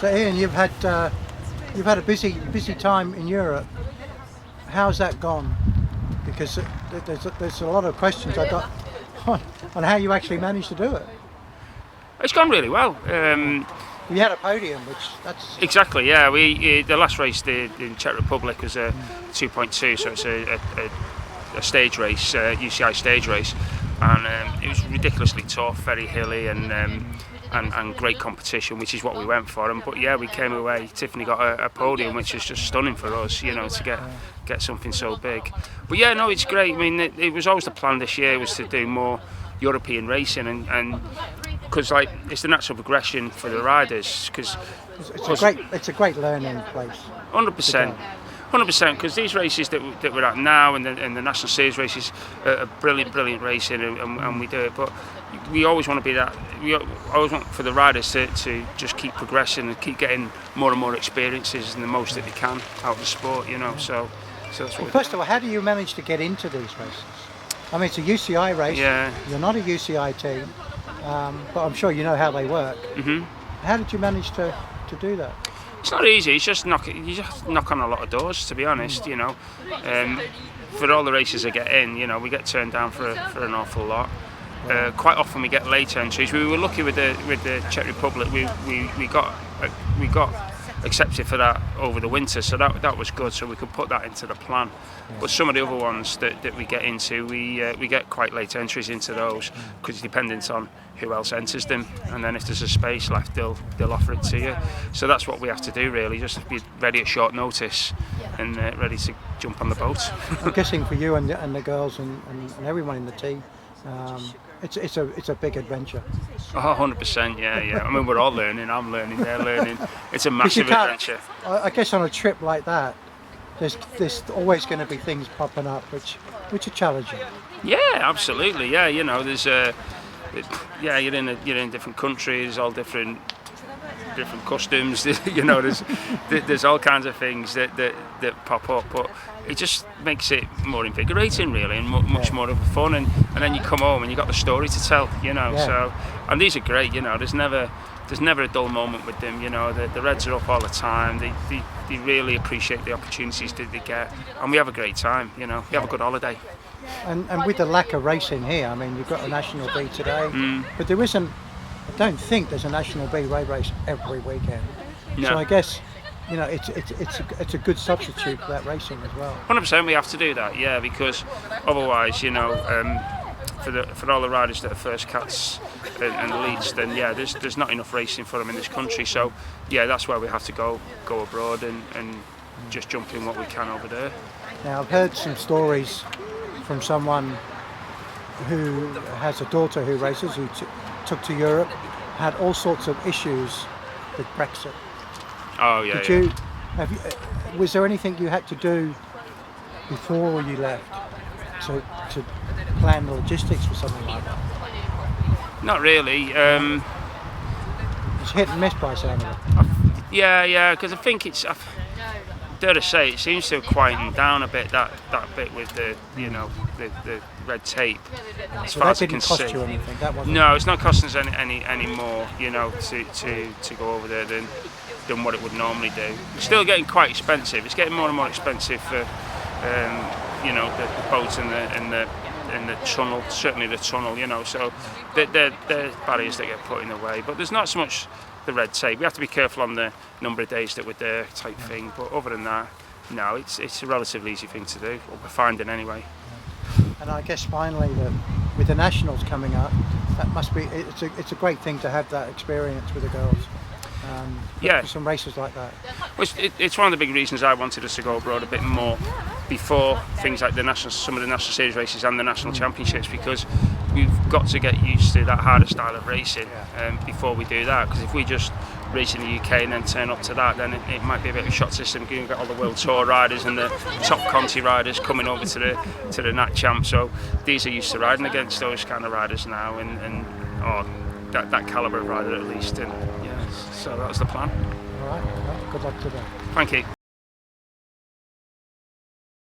So Ian, you've had a busy time in Europe. How's that gone? Because there's a lot of questions I got on how you actually managed to do it. It's gone really well. You had a podium, which that's Exactly, yeah. We the last race in Czech Republic was a 2.2, so it's a stage race, UCI stage race, and it was ridiculously tough, very hilly, and great competition, which is what we went for. But yeah, we came away. Tiffany got a podium, which is just stunning for us, to get something so big. But yeah, no, it's great. I mean, it was always the plan this year was to do more European racing, and because it's the natural progression for the riders. Because it's a great learning place. 100%. 100%, because these races that we're at now and the National Series races are brilliant racing, and we do it. But we always want to be that. We always want for the riders to just keep progressing and keep getting more and more experiences and the most that they can out of the sport. So that's what. First of all, how do you manage to get into these races? I mean, it's a UCI race. Yeah. You're not a UCI team, but I'm sure you know how they work. Mm-hmm. How did you manage to do that? It's not easy. It's just you just knock on a lot of doors, to be honest. For all the races that get in, we get turned down for an awful lot. Quite often we get late entries. We were lucky with the Czech Republic. We got accepted for that over the winter, so that was good. So we could put that into the plan. But some of the other ones that we get into, we get quite late entries into those because it's dependent on who else enters them, and then if there's a space left, they'll offer it to you. So that's what we have to do, really, just be ready at short notice and ready to jump on the boat. I'm guessing for you and the girls and everyone in the team, it's a big adventure. Oh, 100%, yeah. I mean, we're all learning. I'm learning. They're learning. It's a massive adventure. I guess on a trip like that, there's always going to be things popping up which are challenging. Yeah, absolutely. Yeah, there's you're in different countries, all different customs. There's all kinds of things that pop up, but it just makes it more invigorating, really, and much more of fun. And then you come home and you got the story to tell, So, and these are great. There's never a dull moment with them. The Reds are up all the time. They really appreciate the opportunities that they get, and we have a great time. We have a good holiday. And with the lack of racing here, I mean, you've got a National B today, but there isn't. I don't think there's a National B road race every weekend. No. So I guess it's a good substitute for that racing as well. 100%, we have to do that, yeah, because otherwise, for all the riders that are first cats and leads, then yeah, there's not enough racing for them in this country. So yeah, that's why we have to go abroad and just jump in what we can over there. Now I've heard some stories from someone who has a daughter who races, who took to Europe, had all sorts of issues with Brexit. Oh yeah. Was there anything you had to do before you left to plan the logistics for something like that? Not really. It's hit and miss by sound of it. Yeah, because I think it's. Dare to say, it seems to have quietened down a bit, that bit with the red tape. As So far that as I didn't can cost see. you anything. That wasn't. No, it's not costing us any more, to go over there than what it would normally do. It's still getting quite expensive. It's getting more and more expensive for the boats and the tunnel. Certainly the tunnel, So they're barriers that get put in the way. But there's not so much the red tape. We have to be careful on the number of days that we're there, type thing. But other than that, no, it's a relatively easy thing to do, or we're finding anyway. And I guess finally, with the Nationals coming up, that must be it's a great thing to have that experience with the girls. For some races like that. Well, it's one of the big reasons I wanted us to go abroad a bit more before things like some of the National Series races and the National Championships, because we've got to get used to that harder style of racing before we do that. Because if we just race in the UK and then turn up to that, then it might be a bit of a shock system. You can get all the World Tour riders and the top Conti riders coming over to the Nat Champ. So these are used to riding against those kind of riders now, and that calibre of rider at least. And yeah, so that was the plan. All right. Well, good luck today. Thank you.